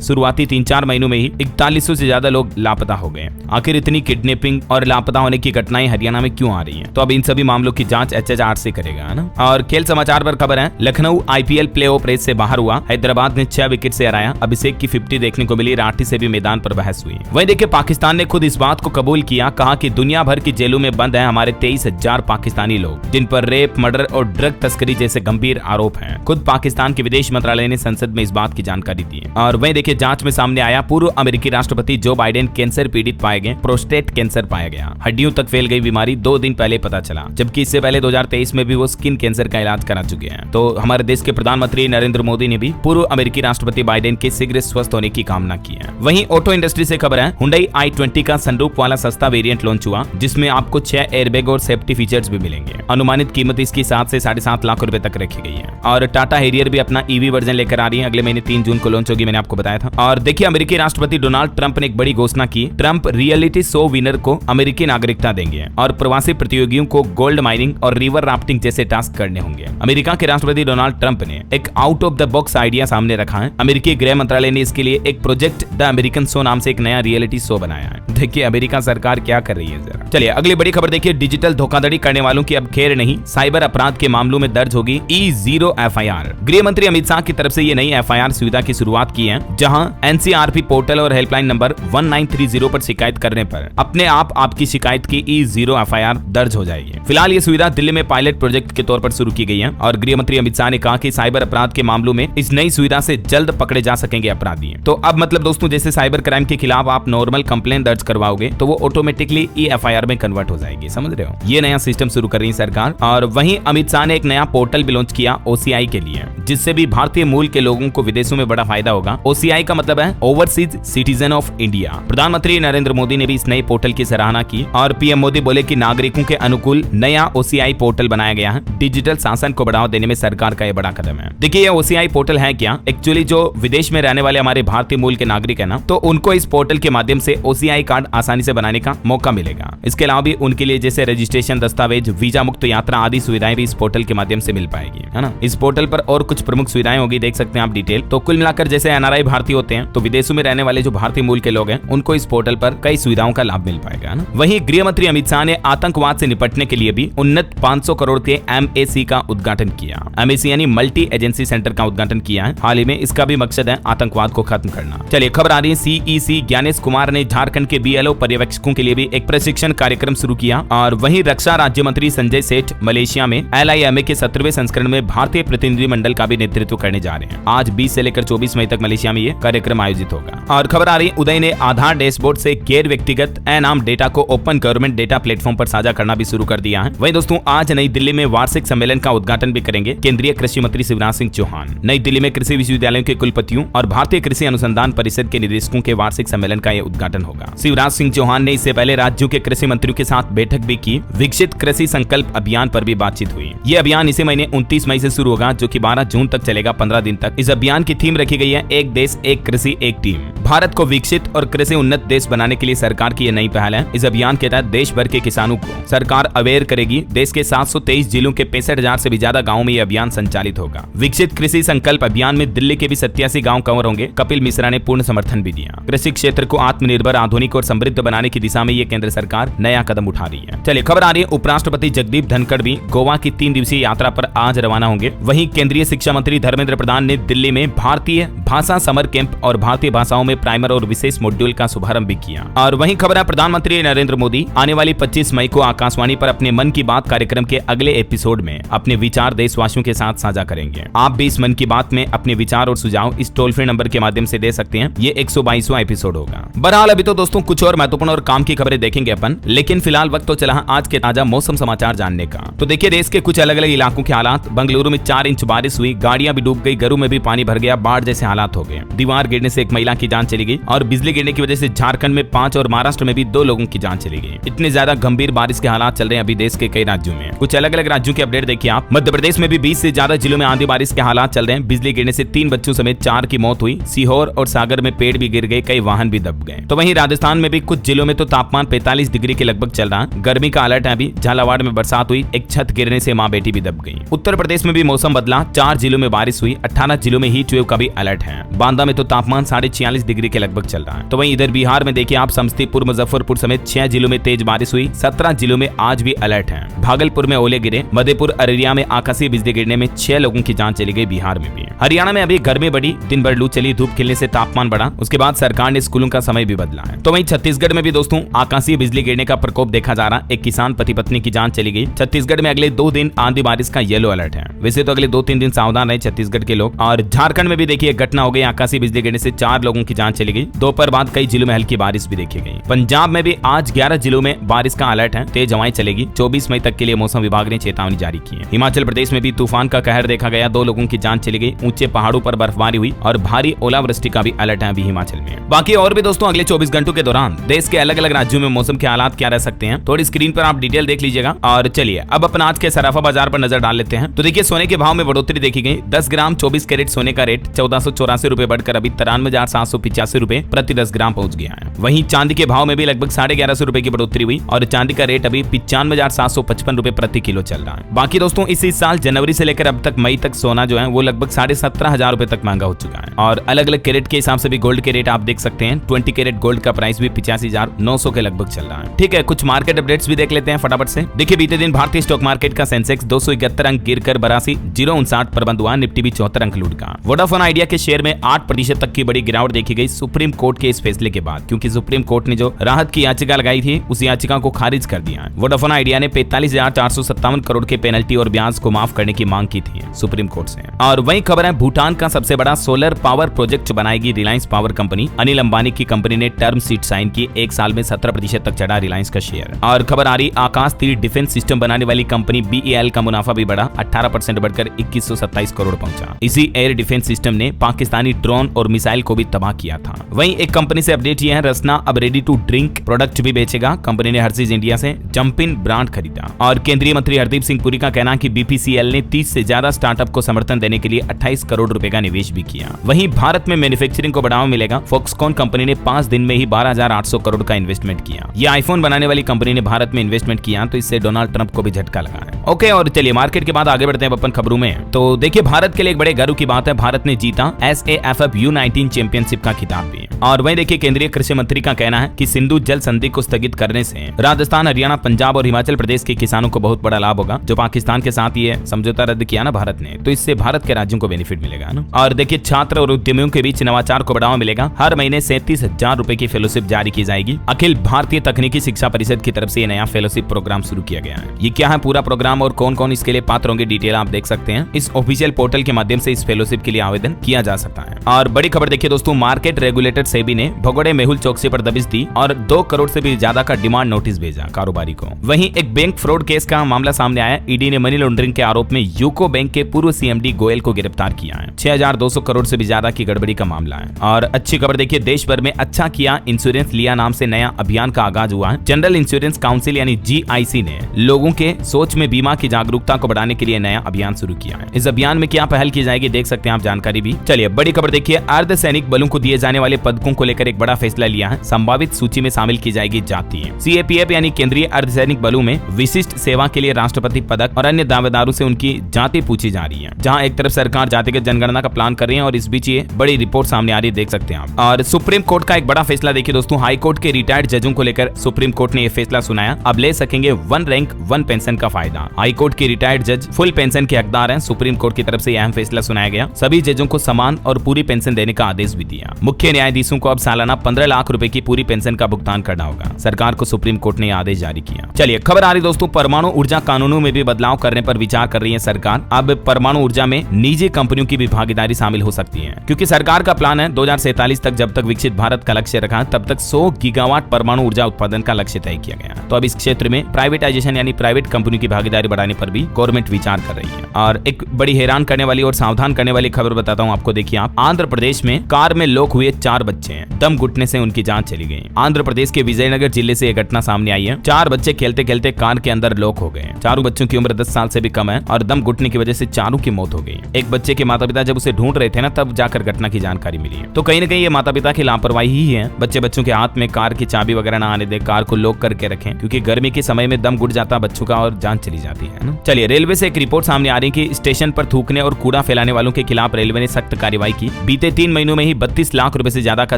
शुरुआती 3-4 महीनों में ही 4100 से ज्यादा लोग लापता हो गए। आखिर इतनी किडनैपिंग और लापता होने की घटनाएं हरियाणा में क्यों आ रही हैं? तो अब इन सभी मामलों की जांच HHRC करेगा, है ना। और खेल समाचार पर खबर है, लखनऊ IPL प्लेऑफ रेस से बाहर हुआ। हैदराबाद ने 6 विकेट से हराया। अभिषेक की 50 देखने को मिली। राठी से भी मैदान पर बहस हुई। वहीं देखिए, पाकिस्तान ने खुद इस बात को कबूल किया, कहा कि दुनिया भर की जेलों में बंद है हमारे 23,000 पाकिस्तानी लोग, जिन पर रेप, मर्डर और ड्रग तस्करी जैसे गंभीर आरोप हैं। खुद पाकिस्तान के विदेश मंत्रालय ने संसद में इस बात की जानकारी दी है। और वहीं देखिए, जांच में सामने आया, पूर्व अमेरिकी राष्ट्रपति जो बाइडेन कैंसर पीड़ित पाए गए। प्रोस्टेट कैंसर पाया गया। हड्डियों तक फैल गई बीमारी 2 दिन पहले पता चला, जबकि इससे पहले 2023 में भी वो स्किन कैंसर का इलाज करा चुके हैं। तो हमारे देश के प्रधानमंत्री नरेंद्र मोदी ने भी पूर्व अमेरिकी राष्ट्रपति बाइडेन के शीघ्र स्वस्थ होने की कामना की है। वहीं ऑटो इंडस्ट्री से खबर है, हुंडई i20 का सनरूफ वाला सस्ता वेरिएंट लॉन्च हुआ, जिसमें आपको 6 एयरबैग और सेफ्टी फीचर्स भी मिलेंगे। अनुमानित कीमत इसकी 7 से 7.5 लाख रुपए तक रखी गई है। और टाटा हैरियर भी अपना ईवी वर्जन लेकर आ रही है। अगले महीने 3 जून को लॉन्च होगी, मैंने आपको बताया था। और देखिए, अमेरिकी राष्ट्रपति डोनाल्ड ट्रंप ने एक बड़ी घोषणा की। ट्रंप रियलिटी शो विनर को अमेरिकी नागरिकता देंगे और प्रवासी प्रतियोगियों को गोल्ड माइनिंग और रिवर राफ्टिंग जैसे टास्क करने होंगे। अमेरिका के राष्ट्रपति डोनाल्ड ट्रंप ने एक out of the box idea सामने रखा है। अमेरिकी गृह मंत्रालय ने इसके लिए एक प्रोजेक्ट द अमेरिकन शो नाम से एक नया रियलिटी शो बनाया है। देखिए अमेरिका सरकार क्या कर रही है जरा। चलिए अगली बड़ी खबर देखिए, डिजिटल धोखाधड़ी करने वालों की अब खैर नहीं, साइबर अपराध के मामलों में दर्ज होगी E0 FIR। गृह मंत्री अमित शाह की तरफ से ये नई FIR सुविधा की शुरुआत की है, जहां NCRP पोर्टल और हेल्पलाइन नंबर 1930 पर शिकायत करने पर अपने आप आपकी शिकायत की E0 FIR दर्ज हो जाएगी। फिलहाल ये सुविधा दिल्ली में पायलट प्रोजेक्ट के तौर पर शुरू की गई है और गृह मंत्री अमित शाह ने कहा कि साइबर अपराध के मामलों में इस नई सुविधा से जल्द पकड़े जा सकेंगे अपराधी। तो अब मतलब दोस्तों, जैसे साइबर क्राइम के खिलाफ आप नॉर्मल कंप्लेंट दर्ज करवाओगे तो वो ऑटोमेटिकली FIR में कन्वर्ट हो जाएगी, समझ रहे हो। ये नया सिस्टम शुरू कर रही है सरकार। और वहीं अमित शाह ने एक नया पोर्टल भी लॉन्च किया OCI के लिए, जिससे भी भारतीय मूल के लोगों को विदेशों में बड़ा फायदा होगा। OCI का मतलब है ओवरसीज सिटीजन ऑफ इंडिया। प्रधानमंत्री नरेंद्र मोदी ने भी इस नए पोर्टल की सराहना की और PM मोदी बोले कि नागरिकों के अनुकूल नया OCI पोर्टल बनाया गया है। डिजिटल शासन को बढ़ावा देने में सरकार का ये बड़ा कदम है। देखिए ये OCI पोर्टल है क्या, एक्चुअली जो विदेश में रहने वाले हमारे भारतीय मूल के नागरिक है ना, तो उनको इस पोर्टल के माध्यम से OCI कार्ड आसानी से बनाने का मौका मिलेगा। इसके अलावा भी उनके लिए जैसे रजिस्ट्रेशन, दस्तावेज, वीजा मुक्त यात्रा आदि सुविधाएं भी इस पोर्टल के माध्यम से मिल पाएगी, है ना। इस पोर्टल पर और कुछ प्रमुख सुविधाएं होगी, देख सकते हैं आप डिटेल। तो कुल मिलाकर जैसे NRI भारतीय होते हैं, तो विदेशों में रहने वाले जो भारतीय मूल के लोग हैं उनको इस पोर्टल पर कई सुविधाओं का लाभ मिल पाएगा, है ना। वहीं गृह मंत्री अमित शाह ने आतंकवाद से निपटने के लिए भी उन्नत 500 करोड़ के MAC का उद्घाटन किया। MAC यानी मल्टी एजेंसी सेंटर का उद्घाटन किया है हाल ही में। इसका भी मकसद है आतंकवाद को खत्म करना। चलिए खबर आ रही है, CEC ज्ञानेश कुमार ने झारखंड के BLO पर्यवेक्षकों के लिए भी एक प्रशिक्षण कार्यक्रम शुरू किया। और वहीं रक्षा राज्य मंत्री संजय सेठ मलेशिया में LIMA के 17वें संस्करण में भारतीय प्रतिनिधिमंडल का भी नेतृत्व करने जा रहे हैं। आज 20 से लेकर 24 मई तक मलेशिया में ये कार्यक्रम आयोजित होगा। और खबर आ रही है, उदय ने आधार डैशबोर्ड से गैर व्यक्तिगत अनाम डेटा को ओपन गवर्नमेंट डेटा प्लेटफॉर्म पर साझा करना भी शुरू कर दिया है। वहीं दोस्तों, आज नई दिल्ली में वार्षिक सम्मेलन का उद्घाटन भी करेंगे केंद्रीय कृषि मंत्री शिवराज सिंह चौहान। नई दिल्ली में कृषि विश्वविद्यालयों के कुलपतियों और भारतीय कृषि अनुसंधान परिषद के निदेशकों के वार्षिक सम्मेलन का यह उद्घाटन होगा। शिवराज सिंह चौहान ने इससे पहले राज्यों के कृषि मंत्रियों के साथ बैठक भी की। विकसित कृषि संकल्प अभियान पर भी बातचीत हुई। ये अभियान इसी महीने 29 मई से शुरू होगा, जो कि 12 जून तक चलेगा, 15 दिन तक। इस अभियान की थीम रखी गई है, एक देश एक कृषि एक टीम। भारत को विकसित और कृषि उन्नत देश बनाने के लिए सरकार की यह नई पहल है। इस अभियान के तहत देश भर के किसानों को सरकार अवेयर करेगी। देश के 723 जिलों के 65,000 से भी ज्यादा गाँव में यह अभियान संचालित होगा। विकसित कृषि संकल्प अभियान में दिल्ली के भी 87 गाँव कवर होंगे। कपिल मिश्रा ने पूर्ण समर्थन भी दिया। कृषि क्षेत्र को आत्मनिर्भर, आधुनिक और समृद्ध बनाने की दिशा में ये केंद्र सरकार नया कदम उठा रही है। चलिए खबर आ रही है, उपराष्ट्रपति जगदीप धनखड़ भी गोवा की 3 दिवसीय यात्रा पर आज रवाना होंगे। वहीं केंद्रीय शिक्षा मंत्री धर्मेंद्र प्रधान ने दिल्ली में भारतीय भाषा समर कैंप और भारतीय भाषाओं में प्राइमर और विशेष मॉड्यूल का शुभारंभ भी किया। और वहीं खबर है, प्रधानमंत्री नरेंद्र मोदी आने वाली 25 मई को आकाशवाणी पर अपने मन की बात कार्यक्रम के अगले एपिसोड में अपने विचार देशवासियों के साथ साझा करेंगे। आप भी इस मन की बात में अपने विचार और सुझाव इस टोल फ्री नंबर के माध्यम से दे सकते हैं। ये 122वां एपिसोड होगा। बहरहाल अभी तो दोस्तों कुछ और महत्वपूर्ण और काम की खबरें देखेंगे अपन, लेकिन फिलहाल वक्त तो चला आज के ताजा मौसम समाचार जानने का। तो देखिए देश के कुछ अलग अलग इलाकों के हालात। बंगलुरु में 4 इंच बारिश हुई, गाड़ियां भी डूब गई, घरों में भी पानी भर गया, बाढ़ जैसे हालात हो गए। दीवार गिरने से एक महिला की जान चली गई और बिजली गिरने की वजह से झारखंड में 5 और महाराष्ट्र में भी 2 लोगों की जान चली गई। इतने ज्यादा गंभीर बारिश के हालात चल रहे हैं अभी देश के कई राज्यों में। कुछ अलग अलग राज्यों के अपडेट देखिए आप। मध्य प्रदेश में भी 20 से ज्यादा जिलों में आंधी बारिश के हालात चल रहे हैं। बिजली गिरने से 3 बच्चों समेत 4 की मौत हुई। सीहोर और सागर में पेड़ भी गिर गए, कई वाहन भी दब गए। तो वहीं राजस्थान में भी कुछ जिलों में तो तापमान 45 डिग्री के लगभग चल रहा है। गर्मी का अलर्ट है। अभी झालावाड़ में बरसात हुई, एक छत गिरने से मां बेटी भी दब गई। उत्तर प्रदेश में भी मौसम बदला, 4 जिलों में बारिश हुई, 18 जिलों में हीट वेव का भी अलर्ट है। बांदा में तो तापमान 46.5 डिग्री के लगभग चल रहा है। तो वहीं इधर बिहार में देखिए आप, समस्तीपुर, मुजफ्फरपुर समेत 6 जिलों में तेज बारिश हुई, 17 जिलों में आज भी अलर्ट है। भागलपुर में ओले गिरे, मधेपुर, अररिया में आकाशीय बिजली गिरने में 6 लोगों की जान चली गई। बिहार में भी, हरियाणा में अभी गर्मी बढ़ी, दिन भर लू चली, धूप खिलने से तापमान बढ़ा। उसके बाद सरकार ने स्कूलों का समय भी बदला है। तो वहीं छत्तीसगढ़ में भी दोस्तों आकाशीय बिजली गिरने का प्रकोप देखा जा रहा। एक किसान पति पत्नी की जान चली गई। छत्तीसगढ़ में अगले 2 दिन आंधी बारिश का येलो अलर्ट है। वैसे तो अगले 2-3 दिन सावधान रहे छत्तीसगढ़ के लोग। और झारखंड में भी देखिए घटना हो गई, आकाशीय बिजली गिरने से 4 लोगों की जान चली गई। दोपहर बाद कई जिलों में हल्की बारिश भी देखी गई। पंजाब में भी आज 11 जिलों में बारिश का अलर्ट है, तेज हवाएं चलेगी। 24 मई तक के लिए मौसम विभाग ने चेतावनी जारी की है। हिमाचल प्रदेश में भी तूफान का कहर देखा गया, 2 लोगों की जान चली गई। ऊंचे पहाड़ों पर बर्फबारी हुई और भारी ओलावृष्टि का भी अलर्ट है अभी हिमाचल में। बाकी और भी दोस्तों अगले 24 घंटों के दौरान देश के अलग अलग राज्यों में मौसम के हालात क्या रह सकते हैं, थोड़ी स्क्रीन पर आप डिटेल देख लीजिएगा। और चलिए अब अपन आज के सराफा बाजार पर नजर डाल लेते हैं। तो देखिए सोने के भाव में बढ़ोतरी देखी गई। 10 ग्राम 24 कैरेट सोने का रेट 1484 रुपए बढ़कर अभी 93,785 रुपए प्रति 10 ग्राम पहुंच गया है। वहीं चांदी के भाव में भी लगभग 1150 रुपए की बढ़ोतरी हुई और चांदी का रेट अभी 95,755 रुपए प्रति किलो चल रहा है। बाकी दोस्तों इसी साल जनवरी से लेकर अब तक मई तक सोना जो है वो लगभग 17,500 रुपए तक महंगा हो चुका है। और अलग अलग कैरेट के हिसाब से भी गोल्ड के रेट आप देख सकते हैं। 20 कैरेट गोल्ड का प्राइस भी 85,900 के लगभग चल रहा है। ठीक है, कुछ मार्केट अपडेट्स भी देख लेते हैं फटाफट से। देखिए बीते दिन भारतीय स्टॉक मार्केट का सेंसेक्स 271 अंक गिरकर 82,059 पर बंद हुआ। निफ्टी भी 74 अंक लूट का। वोडाफोन आइडिया के शेयर में 8% तक की बड़ी गिरावट देखी गई सुप्रीम कोर्ट के इस फैसले के बाद, क्योंकि सुप्रीम कोर्ट ने जो राहत की याचिका लगाई थी उस याचिका को खारिज कर दिया है। वोडाफोन आइडिया ने 45,457 करोड़ के पेनल्टी और ब्याज को माफ करने की मांग की थी सुप्रीम कोर्ट से। और वही खबर है, भूटान का सबसे बड़ा सोलर पावर प्रोजेक्ट बनाएगी रिलायंस पावर कंपनी। अनिल अंबानी की कंपनी ने टर्म शीट साइन की। 1 साल में 17% तक चढ़ा रिलायंस का शेयर। और खबर आ रही, आकाश तीर डिफेंस सिस्टम बनाने वाली कंपनी BEL का मुनाफा भी बढ़ा, 18% बढ़कर 2127 करोड़ पहुंचा। इसी एयर डिफेंस सिस्टम ने पाकिस्तानी ड्रोन और मिसाइल को भी तबाह किया था। वहीं एक कंपनी से अपडेट ये है, रसना अब रेडी टू ड्रिंक प्रोडक्ट भी बेचेगा। कंपनी ने हर्शीज इंडिया से जंपिन ब्रांड खरीदा। और केंद्रीय मंत्री हरदीप सिंह पुरी का कहना है कि BPCL ने 30 से ज्यादा स्टार्टअप को समर्थन देने के लिए 28 करोड़ रुपए का निवेश भी किया। वहीं भारत में मैन्युफैक्चरिंग को बढ़ावा मिलेगा। फॉक्सकॉन कंपनी ने 5 दिन में ही 12,800 करोड़ का इन्वेस्टमेंट किया। ये आईफोन बनाने वाली कंपनी ने भारत में इन्वेस्टमेंट किया, तो इससे डोनाल्ड ट्रंप को भी झटका लगा है। ओके, और चलिए मार्केट के बाद आगे बढ़ते हैं अपन खबरों में। तो देखिए भारत के लिए एक बड़े गर्व की बात है, भारत ने जीता SAFF U19 चैंपियनशिप का खिताब भी। और वहीं देखिए केंद्रीय कृषि मंत्री का कहना है कि सिंधु जल संधि को स्थगित करने से राजस्थान, हरियाणा, पंजाब और हिमाचल प्रदेश के किसानों को बहुत बड़ा लाभ होगा। जो पाकिस्तान के साथ ये समझौता रद्द किया ना भारत ने, तो इससे भारत के राज्यों को बेनिफिट मिलेगा ना। और देखिए छात्र और उद्यमियों के बीच नवाचार को बढ़ावा मिलेगा। हर महीने 37,000 रुपए की फेलोशिप जारी की जाएगी। अखिल भारतीय तकनीकी शिक्षा परिषद की तरफ से नया फेलोशिप प्रोग्राम शुरू किया गया है। ये क्या है पूरा प्रोग्राम और कौन कौन इसके लिए पात्र होंगे, डिटेल आप देख सकते हैं। इस ऑफिशियल पोर्टल के माध्यम से इस फेलोशिप के लिए आवेदन किया जा सकता है। और बड़ी खबर देखिए दोस्तों, मार्केट रेगुलेटर सेबी ने भगोड़े मेहुल चौकसी पर दबिश दी और 2 करोड़ से भी ज्यादा का डिमांड नोटिस भेजा कारोबारी को। वहीं एक बैंक फ्रॉड केस का मामला सामने आया। ईडी ने मनी लॉन्ड्रिंग के आरोप में यूको बैंक के पूर्व CMD गोयल को गिरफ्तार किया है। 6,200 करोड़ से भी ज्यादा की गड़बड़ी का मामला है। और अच्छी खबर देखिए, देश भर में अच्छा किया इंश्योरेंस लिया नाम से नया अभियान का आगाज हुआ है। जनरल इंश्योरेंस काउंसिल यानी GIC ने लोगों के सोच में बीमा की जागरूकता को बढ़ाने के लिए नया अभियान शुरू किया है। इस अभियान में क्या पहल की जाएगी देख सकते हैं आप जानकारी भी। चलिए बड़ी खबर देखिए, अर्धसैनिक बलों को दिए जाने वाले पदकों को लेकर एक बड़ा फैसला लिया है। संभावित सूची में शामिल की जाएगी जाति। CAPF यानी केंद्रीय अर्धसैनिक बलों में विशिष्ट सेवा के लिए राष्ट्रपति पदक और अन्य दावेदारों से उनकी जाति पूछी जा रही है। जहां एक तरफ सरकार जातिगत जनगणना का प्लान कर रही है और इस बीच ये बड़ी रिपोर्ट सामने आ रही है, देख सकते हैं आप। और सुप्रीम कोर्ट का एक बड़ा फैसला देखिए दोस्तों, हाई कोर्ट के रिटायर्ड जजों को लेकर सुप्रीम कोर्ट ने यह फैसला सुनाया। अब ले सकेंगे 1 रैंक 1 पेंशन का फायदा। हाई कोर्ट के रिटायर्ड जज फुल पेंशन के हकदार हैं। सुप्रीम कोर्ट की तरफ से यह अहम फैसला सुनाया गया। सभी जजों को समान और पूरी पेंशन देने का आदेश भी दिया। मुख्य न्यायाधीशों को अब सालाना 15 लाख रुपए की पूरी पेंशन का भुगतान करना होगा। सरकार को सुप्रीम कोर्ट ने आदेश जारी किया। चलिए खबर आ रही दोस्तों, परमाणु ऊर्जा कानूनों में भी बदलाव करने पर विचार कर रही है सरकार। अब परमाणु ऊर्जा में निजी कंपनियों की भी भागीदारी शामिल हो सकती है, क्योंकि सरकार का प्लान है 2047 तक जब तक विकसित भारत का लक्ष्य रखा तब तक 100 गीगावाट परमाणु ऊर्जा उत्पादन का लक्ष्य तय किया गया। तो अब इस क्षेत्र में प्राइवेटाइजेशन यानी प्राइवेट कंपनियों की भागीदारी बढ़ाने पर भी गवर्नमेंट विचार कर रही है। और एक बड़ी हैरान करने वाली और सावधान करने वाली खबर बताता हूं आपको। देखिए आप, आंध्र प्रदेश में कार में लॉक हुए 4 बच्चे, दम घुटने से उनकी जान चली गई। आंध्र प्रदेश के विजयनगर जिले से यह घटना सामने आई है। 4 बच्चे खेलते खेलते कार के अंदर लॉक हो गए। चारों बच्चों की उम्र 10 साल से भी कम है और दम घुटने की वजह से चारों की मौत हो गई। एक बच्चे के माता पिता जब उसे ढूंढ रहे थे ना, तब जाकर घटना की जानकारी मिली। तो कहीं ना कहीं ये माता पिता की लापरवाही ही है। बच्चों के हाथ में कार की चाबी वगैरह ना आने दे, कार को लॉक करके रखें, क्योंकि गर्मी के समय में दम घुट जाता बच्चों का और जान चली जाती है ना। चलिए, रेलवे से एक रिपोर्ट सामने आ रही है कि स्टेशन पर थूकने और कूड़ा फैलाने वालों के खिलाफ रेलवे ने सख्त कार्रवाई की। बीते 3 महीनों में ही 32 लाख रुपए से ज्यादा का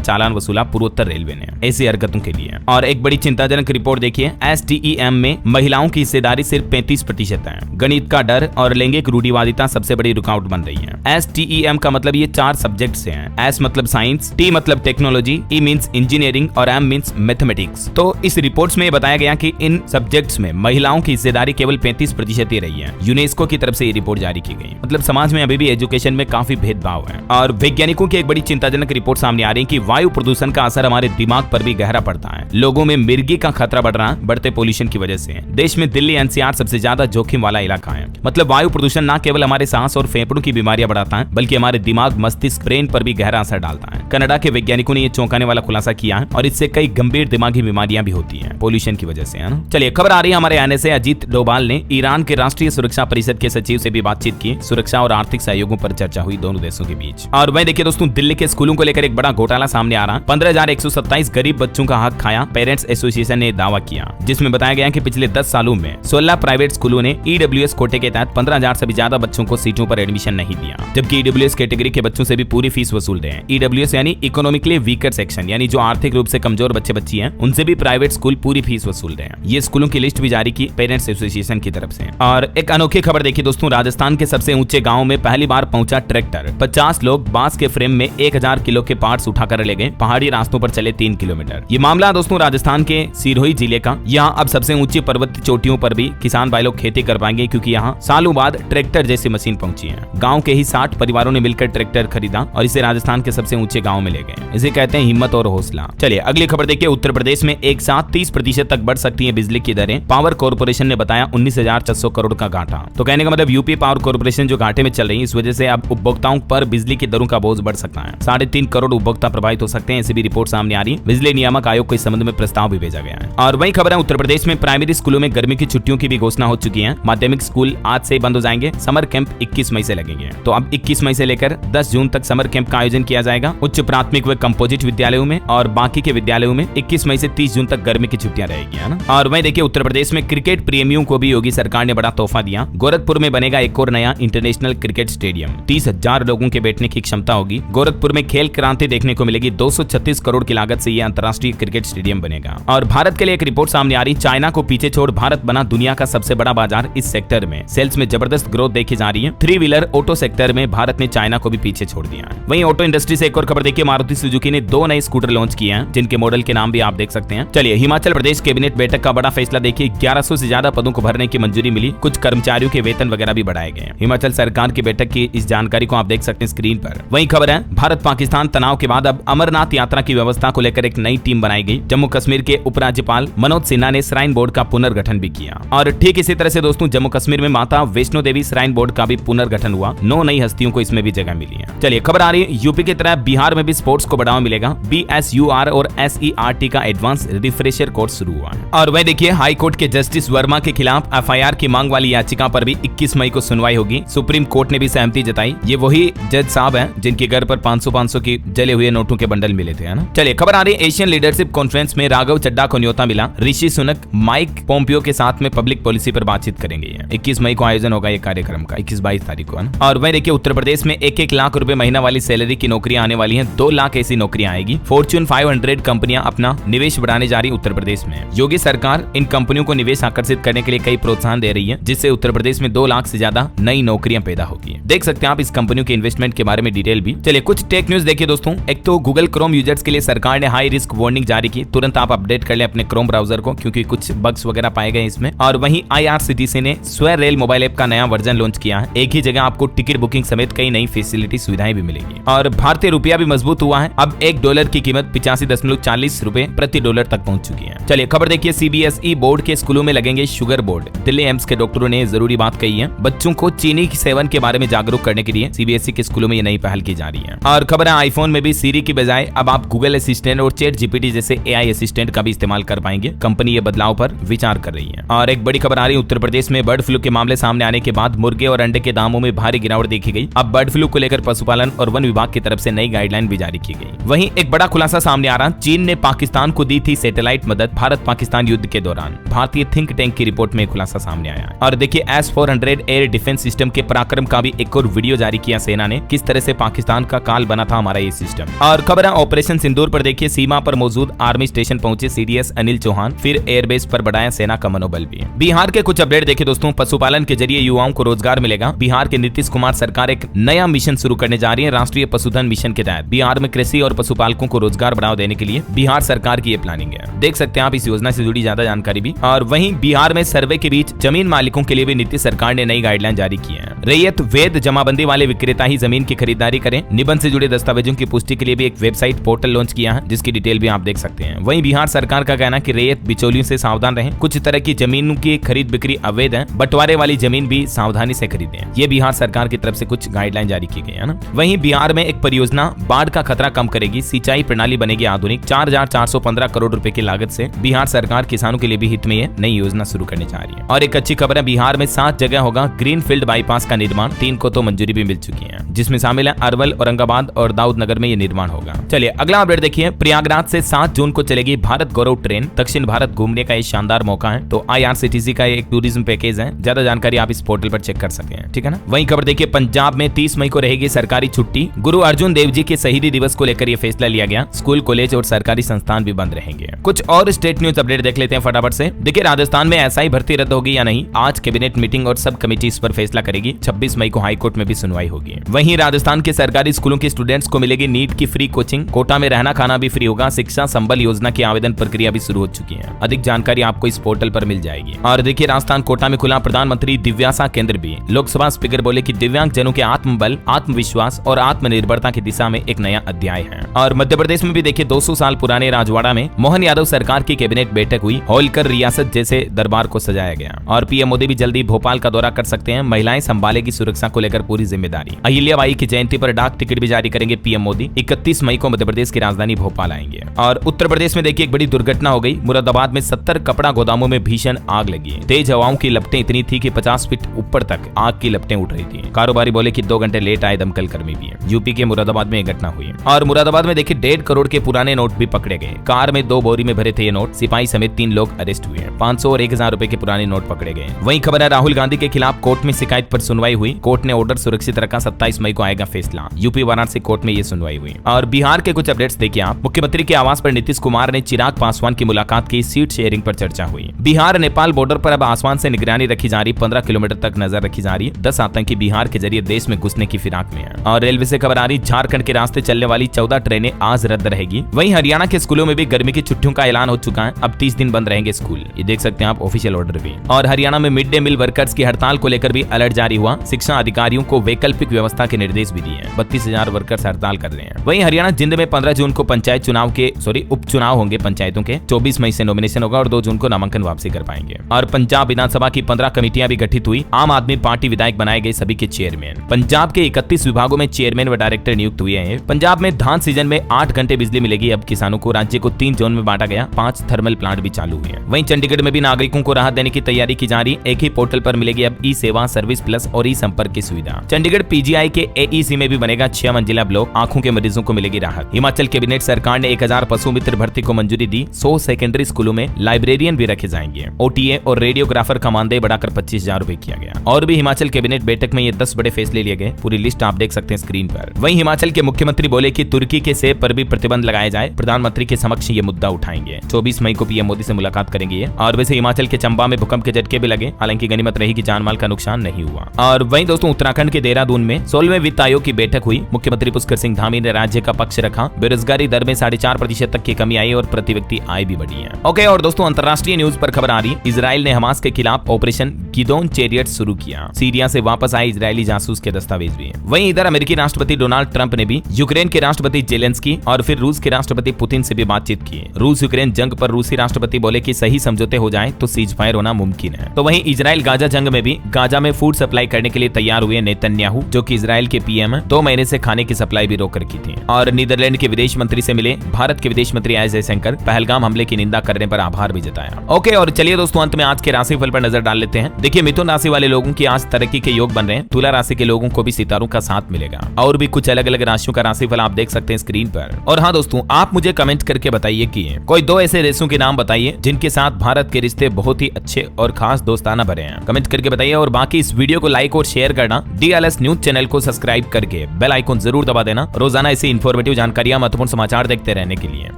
चालान वसूला पूर्वोत्तर रेलवे ने ऐसी हरकतों के लिए। और एक बड़ी चिंताजनक रिपोर्ट देखिए, STEM में महिलाओं की हिस्सेदारी सिर्फ 35% है। गणित का डर और लैंगिक रूढ़िवादिता सबसे बड़ी रुकावट बन रही है। STEM का मतलब ये 4 सब्जेक्ट से है। S मतलब साइंस, T मतलब टेक्नोलॉजी, E मींस इंजीनियरिंग और M मींस मैथमेटिक्स। तो इस रिपोर्ट्स में बताया गया कि इन सब्जेक्ट्स में महिलाओं की हिस्सेदारी केवल 35% ही रही है। यूनेस्को की तरफ से ये रिपोर्ट जारी की गई। मतलब समाज में अभी भी एजुकेशन में काफी भेदभाव है। और वैज्ञानिकों की एक बड़ी चिंताजनक रिपोर्ट सामने आ रही है कि वायु प्रदूषण का असर हमारे दिमाग पर भी गहरा पड़ता है। लोगों में मिर्गी का खतरा बढ़ रहा है बढ़ते पोल्यूशन की वजह से। देश में दिल्ली NCR सबसे ज्यादा जोखिम वाला इलाका है। मतलब वायु प्रदूषण न केवल हमारे सांस और फेफड़ों की बीमारियां बढ़ाता है, बल्कि हमारे दिमाग, मस्तिष्क, ब्रेन पर भी गहरा असर डालता है। कनाडा के वैज्ञानिकों ने यह चौंकाने वाला खुलासा किया है और इससे कई गंभीर दिमागी बीमारियां भी होती हैं पोल्यूशन की वजह से, है ना। चलिए, खबर आ रही है हमारे NSA अजीत डोभाल ने ईरान के राष्ट्रीय सुरक्षा परिषद के सचिव से भी बातचीत की। सुरक्षा और आर्थिक सहयोगों पर चर्चा हुई दोनों देशों के बीच। और वहीं देखिए दोस्तों, दिल्ली के स्कूलों को लेकर एक बड़ा घोटाला सामने आ रहा है। 15,127 गरीब बच्चों का हक खाया, पेरेंट्स एसोसिएशन ने दावा किया, जिसमें बताया गया कि पिछले 10 सालों में 16 प्राइवेट स्कूलों ने EWS कोटे के तहत 15,000 से भी ज्यादा बच्चों को सीटों पर एडमिशन नहीं दिया, जबकि EWS कैटेगरी के बच्चों से भी पूरी फीस वसूल रहे हैं। EWS यानी इकोनॉमिकली वीकर सेक्शन, यानी जो आर्थिक रूप से कमजोर बच्चे बच्ची हैं, उनसे भी प्राइवेट स्कूल पूरी फीस वसूल रहे हैं। ये स्कूलों की लिस्ट भी जारी की पेरेंट्स एसोसिएशन की तरफ से। और एक अनोखी खबर देखिए दोस्तों, राजस्थान के सबसे ऊंचे गांव में पहली बार पहुंचा ट्रैक्टर। 50 लोग बांस के फ्रेम में 1000 किलो के पार्ट्स उठाकर ले गए, पहाड़ी रास्तों पर चले 3 किलोमीटर। ये मामला दोस्तों राजस्थान के सिरोही जिले का। यहाँ अब सबसे ऊंची पर्वतीय चोटियों पर भी किसान भाई लोग खेती कर पाएंगे, क्योंकि यहाँ सालों बाद ट्रैक्टर जैसी मशीन पहुंची है। गांव के ही 60 परिवारों ने मिलकर ट्रैक्टर खरीदा और इसे राजस्थान के सबसे ऊंचे गांव में ले गए। इसे कहते हैं हिम्मत और हौसला। चलिए, अगली खबर देखिए, उत्तर प्रदेश में एक साथ 30% तक बढ़ सकती है बिजली की दरें। पावर कॉर्पोरेशन ने बताया 19,400 करोड़ का घाटा। तो कहने का मतलब यूपी पावर कॉर्पोरेशन जो घाटे में चल रही है, इस वजह से अब उपभोक्ताओं पर बिजली की दरों का बोझ बढ़ सकता है। 3.5 करोड़ उपभोक्ता प्रभावित हो सकते हैं, ऐसी भी रिपोर्ट सामने आ रही है। बिजली नियामक आयोग को इस संबंध में प्रस्ताव भी भेजा गया है। और वही खबर है, उत्तर प्रदेश में प्राइमरी स्कूलों में गर्मी की छुट्टियों की भी घोषणा हो चुकी है। माध्यमिक स्कूल आज से बंद हो जाएंगे। समर कैंप 21 मई से लगेंगे। तो अब 21 मई से लेकर 10 जून तक समर कैंप का आयोजन किया जाएगा उच्च प्राथमिक व कंपोजिट विद्यालयों में, और बाकी के विद्यालयों में 21 मई से 30 जून तक गर्मी की छुट्टियां रहेगी, है ना। और वही देखिए, उत्तर प्रदेश में क्रिकेट प्रेमियों को भी योगी सरकार ने बड़ा तोहफा दिया। गोरखपुर में बनेगा एक और नया इंटरनेशनल क्रिकेट स्टेडियम। 30,000 लोगों के बैठने की क्षमता होगी। गोरखपुर में खेल क्रांति देखने को मिलेगी। 236 करोड़ की लागत से यह अंतर्राष्ट्रीय क्रिकेट स्टेडियम बनेगा। और भारत के लिए एक रिपोर्ट सामने आ रही, चाइना को पीछे छोड़ भारत बना दुनिया का सबसे बड़ा बाजार। इस सेक्टर में सेल्स में जबरदस्त ग्रोथ देखी जा रही है। 3 व्हीलर ऑटो सेक्टर में भारत ने चाइना को भी पीछे छोड़ दिया है। वहीं ऑटो इंडस्ट्री से एक और खबर देखिए, मारुति सुजुकी ने 2 नए स्कूटर लॉन्च किए हैं, जिनके मॉडल के नाम भी आप देख सकते हैं। चलिए, हिमाचल प्रदेश कैबिनेट बैठक का बड़ा फैसला देखिए, 1100 से ज्यादा पदों को भरने की मंजूरी मिली। कुछ कर्मचारियों के वेतन वगैरह भी बढ़ाए गए। हिमाचल सरकार की बैठक की इस जानकारी को आप देख सकते हैं स्क्रीन पर। वहीं खबर है, भारत पाकिस्तान तनाव के बाद अब अमरनाथ यात्रा की व्यवस्था को लेकर एक नई टीम बनाई गई। जम्मू कश्मीर के उपराज्यपाल मनोज सिन्हा ने श्राइन बोर्ड का पुनर्गठन भी किया। और ठीक इसी तरह से दोस्तों, जम्मू कश्मीर में माता वैष्णो देवी श्राइन बोर्ड का भी पुनर्गठन हुआ। 9 नई हस्तियों को इसमें भी जगह मिली है। चलिए, खबर आ रही है, यूपी की तरह बिहार में भी स्पोर्ट्स को बढ़ावा मिलेगा। BSUR और SERT का एडवांस रिफ्रेशर कोर्स शुरू हुआ है। और वह देखिए, हाई कोर्ट के जस्टिस वर्मा के खिलाफ FIR की मांग वाली याचिका पर भी 21 मई को सुनवाई होगी। सुप्रीम कोर्ट ने भी सहमति जताई। ये वही जज साहब हैं जिनके घर पर 500 की जले हुए नोटों के बंडल मिले थे, है ना। चलिए, खबर आ रही है, एशियन लीडरशिप कॉन्फ्रेंस में राघव चड्ढा को न्योता मिला। ऋषि सुनक माइक पोम्पियो के साथ में पब्लिक पॉलिसी पर बातचीत करेंगे। 21 मई को आयोजन होगा ये कार्यक्रम का, 21-22 तारीख को, है ना। और वही देखिए, उत्तर प्रदेश में 1-1 लाख रुपए महीना वाली सैलरी की नौकरियां आने वाली हैं। 2 लाख ऐसी नौकरियां आएगी। फॉर्च्यून 500 कंपनियां अपना निवेश बढ़ाने जा रही उत्तर प्रदेश में। योगी सरकार इन कंपनियों को निवेश आकर्षित करने के लिए कई प्रोत्साहन दे रही है, जिससे उत्तर प्रदेश में 2 लाख से ज्यादा नई नौकरियां पैदा होगी। देख सकते हैं आप इस कंपनियों के इन्वेस्टमेंट के बारे में डिटेल भी। चलिए, कुछ टेक न्यूज देखिए दोस्तों। एक तो गूगल क्रोम यूजर्स के लिए सरकार ने हाई रिस्क वार्निंग जारी की। तुरंत आप अपडेट कर ले अपने क्रोम ब्राउजर को, क्योंकि कुछ बग्स वगैरह पाए गए इसमें। और वहीं IRCTC ने स्वे रेल मोबाइल ऐप का नया वर्जन लॉन्च किया है। एक ही जगह आपको टिकट बुकिंग समेत कई नई फैसिलिटी सुविधाएं भी मिलेगी। और भारतीय रुपया भी मजबूत हुआ है। अब $1 की कीमत 85.40 रुपए प्रति डॉलर तक पहुंच चुकी है। चलिए खबर देखिए, CBSE बोर्ड के स्कूलों में लगेंगे शुगर बोर्ड। दिल्ली एम्स के डॉक्टरों ने जरूरी बात कही है। बच्चों को चीनी के सेवन के बारे में जागरूक करने के लिए CBSE के स्कूलों में ये नई पहल की जा रही है। और खबर है, आईफोन में भी सीरी की बजाय अब आप गूगल असिस्टेंट और चैट जीपीटी जैसे AI असिस्टेंट का भी इस्तेमाल कर पाएंगे। कंपनी ये बदलाव पर विचार कर रही है। और एक बड़ी खबर आ रही है, उत्तर प्रदेश में बर्ड फ्लू के मामले सामने आने के बाद मुर्गे और अंडे के दामों में भारी गिरावट देखी गई। अब बर्ड फ्लू को लेकर पशुपालन और वन विभाग की तरफ से नई गाइडलाइन भी जारी की गई। वहीं एक बड़ा खुलासा सामने आ रहा, चीन ने पाकिस्तान को दी थी सैटेलाइट मदद भारत पाकिस्तान युद्ध के दौरान। भारतीय थिंक टैंक की रिपोर्ट में खुलासा सामने आया है। और देखिए, S-400 एयर डिफेंस सिस्टम के पराक्रम का भी एक और वीडियो जारी किया सेना ने, किस तरह से पाकिस्तान का काल बना था हमारा ये सिस्टम। और खबर है ऑपरेशन सिंदूर पर, देखिए सीमा पर मौजूद आर्मी स्टेशन पहुंचे CDS अनिल चौहान, फिर एयरबेस पर बढ़ाया सेना का मनोबल भी। बिहार के कुछ अपडेट देखिए दोस्तों, पशुपालन के जरिए युवाओं को रोजगार मिलेगा। बिहार के नीतीश कुमार सरकार एक नया मिशन शुरू करने जा रही है। राष्ट्रीय पशुधन मिशन के तहत बिहार में कृषि और पशुपालकों को रोजगार बढ़ावा देने के लिए बिहार सरकार की ये प्लानिंग है। देख सकते हैं आप इस योजना से जुड़ी ज्यादा जानकारी भी। और वहीं बिहार में सर्वे के बीच जमीन मालिकों के लिए भी नीतीश सरकार ने नई गाइडलाइन जारी की है। रैयत वैध जमाबंदी वाले विक्रेता ही जमीन की खरीदारी करें। निबंध से जुड़े दस्तावेजों की पुष्टि के लिए भी एक वेबसाइट पोर्टल लॉन्च किया है, जिसकी डिटेल भी आप देख सकते हैं। वहीं बिहार सरकार का कहना है कि रैयत बिचौलियों से सावधान रहें। कुछ तरह की जमीनों की खरीद बिक्री अवैध है। बंटवारे वाली जमीन भी सावधानी से खरीदें। ये बिहार सरकार की तरफ से कुछ गाइडलाइन जारी की गई है ना। वहीं बिहार में एक परियोजना बाढ़ का खतरा कम करेगी। सिंचाई प्रणाली बनेगी आधुनिक। 4,415 करोड़ रुपए की लागत से बिहार सरकार किसानों के लिए भी हित में ये नई योजना शुरू करने जा रही है। और एक अच्छी खबर है, बिहार में 7 जगह होगा ग्रीनफील्ड बाईपास का निर्माण। 3 को तो मंजूरी भी मिल चुकी है, जिसमें शामिल है अरवल, औरंगाबाद और दाऊदनगर में ये निर्माण होगा। चलिए अगला अपडेट देखिए, प्रयागराज से 7 जून को चलेगी भारत गौरव ट्रेन। दक्षिण भारत घूमने का ये शानदार मौका है। तो IRCTC का एक टूरिज्म पैकेज है। ज्यादा जानकारी आप इस पोर्टल पर चेक कर सकते हैं, ठीक है ना। वहीं खबर देखिए, पंजाब में 30 मई को रहेगी सरकारी छुट्टी। गुरु अर्जुन देव जी के शहीदी दिवस को लेकर यह फैसला लिया गया। स्कूल, कॉलेज और सरकारी संस्थान भी बंद रहेंगे। कुछ और स्टेट न्यूज अपडेट देख लेते हैं फटाफट से। देखिए, राजस्थान में SI भर्ती रद्द होगी या नहीं, आज कैबिनेट मीटिंग और सब कमेटी इस पर फैसला करेगी। 26 मई को हाईकोर्ट में भी सुनवाई होगी। वहीं राजस्थान के सरकारी स्कूलों के स्टूडेंट्स को मिलेगी नीट की फ्री कोचिंग। कोटा में रहना खाना भी फ्री होगा। शिक्षा संबल योजना की आवेदन प्रक्रिया भी शुरू हो चुकी है। अधिक जानकारी आपको इस पोर्टल पर मिल जाएगी। और देखिए, राजस्थान कोटा में खुला प्रधानमंत्री दिव्यासा केंद्र भी। लोकसभा स्पीकर बोले कि दिव्यांग जनों के आत्मबल, आत्मविश्वास और आत्मनिर्भरता की दिशा में एक नया अध्याय है। और मध्य प्रदेश में भी देखिए, 200 साल पुराने राजवाड़ा में मोहन यादव सरकार की कैबिनेट बैठक हुई। होलकर रियासत जैसे दरबार को सजाया गया। और PM मोदी भी जल्दी भोपाल का दौरा कर सकते हैं। महिलाएं संभालेगी सुरक्षा को लेकर पूरी जिम्मेदारी। अहिल्याबाई की जयंती पर डाक टिकट भी जारी करेंगे PM मोदी। 31 मई को मध्य प्रदेश की राजधानी भोपाल आएंगे। और उत्तर प्रदेश में देखिए, एक बड़ी दुर्घटना हो गई। मुरादाबाद में 70 कपड़ा गोदामों में भीषण आग लगी। तेज हवाओं की लपटें इतनी थी कि 50 फीट ऊपर तक आग की लपटें उठ रही थी। कारोबारी बोले कि 2 घंटे लेट आए दमकल कर्मी भी है। यूपी के मुरादाबाद में घटना हुई। और मुरादाबाद में देखिए, 1.5 करोड़ के पुराने नोट भी पकड़े गए। कार में 2 बोरी में भरे थे ये नोट। सिपाही समेत 3 लोग अरेस्ट हुए। 500 और 1,000 रुपए के पुराने नोट पकड़े गए। वहीं खबर है, राहुल गांधी के खिलाफ कोर्ट में शिकायत पर सुनवाई हुई। कोर्ट ने ऑर्डर सुरक्षित रखा। 27 मई को आएगा फैसला। यूपी वाराणसी कोर्ट में ये सुनवाई हुई। और बिहार के कुछ अपडेट्स देखिए आप। मुख्यमंत्री के आवास पर नीतीश कुमार ने चिराग पासवान की मुलाकात की। सीट शेयरिंग पर चर्चा हुई। बिहार नेपाल बॉर्डर पर अब आसमान से निगरानी रखी जा रही। 15 किलोमीटर तक नजर रखी जा रही है। 10 आतंकी बिहार के जरिए देश में घुसने की फिराक में है। और रेलवे से खबर आ रही, झारखंड के रास्ते चलने वाली 14 ट्रेनें आज रद्द रहेगी। वहीं हरियाणा के स्कूलों में भी गर्मी की छुट्टियों का ऐलान हो चुका है। अब 30 दिन बंद रहेंगे स्कूल। ये देख सकते हैं आप ऑफिशियल ऑर्डर भी। और हरियाणा में मिड डे मील वर्कर्स की हड़ताल को लेकर भी अलर्ट जारी हुआ। शिक्षा अधिकारियों को वैकल्पिक व्यवस्था के निर्देश भी दिए। 32,000 वर्कर्स हड़ताल कर रहे हैं। वहीं हरियाणा जिंद में 15 जून को पंचायत चुनाव के उपचुनाव होंगे पंचायतों के। 24 मई से नॉमिनेशन होगा और 2 जून को नामांकन वापसी कर पाएंगे। और पंजाब विधानसभा की 15 कमेटियां भी गठित हुई। आम आदमी पार्टी विधायक बनाए गए सभी के चेयरमैन। पंजाब के 31 विभागों में चेयरमैन व डायरेक्टर नियुक्त हुए हैं। पंजाब में धान सीजन में 8 घंटे बिजली मिलेगी अब किसानों को। राज्य को 3 जोन में बांटा गया। 5 थर्मल प्लांट भी चालू हुए हैं। वहीं चंडीगढ़ में भी नागरिकों को राहत देने की तैयारी की जा रही। एक ही पोर्टल पर मिलेगी अब ई सेवा, सर्विस प्लस और ई संपर्क की सुविधा। चंडीगढ़ PGI के AEC में भी बनेगा 6 मंजिला ब्लॉक। आंखों के मरीजों को मिलेगी राहत। हिमाचल कैबिनेट सरकार ने 1000 पशु मित्र भर्ती को मंजूरी दी। 100 सेकेंडरी स्कूलों में लाइब्रेरियन भी रखे जाएंगे। OTA और रेडियोग्राफर का मानदेय बढ़ाकर 25,000 रुपए किया गया। और भी हिमाचल कैबिनेट बैठक में ये 10 बड़े फैसले लिए गए। पूरी लिस्ट आप देख सकते हैं स्क्रीन पर। वहीं हिमाचल के मुख्यमंत्री बोले कि तुर्की के सेब पर भी प्रतिबंध लगाया जाए। प्रधानमंत्री के समक्ष ये मुद्दा उठाएंगे। 24 मई को PM मोदी से मुलाकात करेंगे ये। और वैसे हिमाचल के चंबा में भूकंप के झटके भी लगे। हालांकि गनीमत रही कि जानमाल का नुकसान नहीं हुआ। और वहीं दोस्तों, उत्तराखंड के देहरादून में 16वें वित्त आयोग की बैठक हुई। मुख्यमंत्री पुष्कर सिंह धामी ने राज्य का पक्ष रखा। बेरोजगारी दर में 4.5% तक की कमी आई और प्रति व्यक्ति आय भी बढ़ी है। ओके, और दोस्तों अंतर्राष्ट्रीय न्यूज पर खबर आ रही, इजराइल ने हमास के खिलाफ ऑपरेशन गिदोन चैरियट शुरू किया। सीरिया से वापस आए इजरायली जासूस के दस्तावेज भी। वहीं इधर अमेरिकी राष्ट्रपति डोनाल्ड ट्रंप ने भी यूक्रेन के राष्ट्रपति जेलेंस्की और फिर रूस के राष्ट्रपति पुतिन से भी बातचीत की। रूस यूक्रेन जंग पर रूसी राष्ट्रपति बोले कि सही समझौते हो जाए तो सीज फायर होना मुमकिन है। तो वहीं इजराइल गाजा जंग में भी गाजा में फूड सप्लाई करने के लिए तैयार हुए नेतन्याहू, जो कि इजराइल के पीएम 2 महीने से खाने की सप्लाई भी रोक रखी थी। और नीदरलैंड के विदेश मंत्री से मिले भारत के विदेश मंत्री एस जयशंकर, पहलगाम हमले की निंदा करने पर आभार भी जताया। ओके, और चलिए दोस्तों अंत में आज के राशिफल पर नजर डाल लेते हैं। देखिए, मिथुन राशि वाले लोगों की आज तरक्की के योग बन रहे हैं। तुला राशि के लोगों को भी सितारों का साथ मिलेगा। और भी कुछ अलग अलग राशियों का राशिफल आप देख सकते हैं स्क्रीन पर। और हाँ दोस्तों, आप मुझे कमेंट करके बताइए कि कोई 2 ऐसे रेसों के नाम बताइए जिनके साथ भारत के रिश्ते बहुत ही अच्छे और खास दोस्ताना भरे हैं। कमेंट करके बताइए। और बाकी इस वीडियो को लाइक और शेयर करना, DLS न्यूज चैनल को सब्सक्राइब करके बेल आइकन जरूर दबा देना, रोजाना ऐसी इन्फॉर्मेटिव जानकारियां, महत्वपूर्ण समाचार देखते रहने के लिए।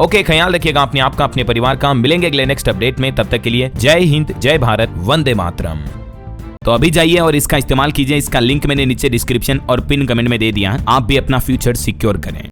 ओके, ख्याल रखिएगा अपने आप का, अपने परिवार का। मिलेंगे अगले नेक्स्ट अपडेट में, तब तक के लिए जय हिंद, जय भारत, वंदे मातरम। तो अभी जाइए और इसका इस्तेमाल कीजिए। इसका लिंक मैंने नीचे डिस्क्रिप्शन और पिन कमेंट में दे दिया है। आप भी अपना फ्यूचर सिक्योर करें।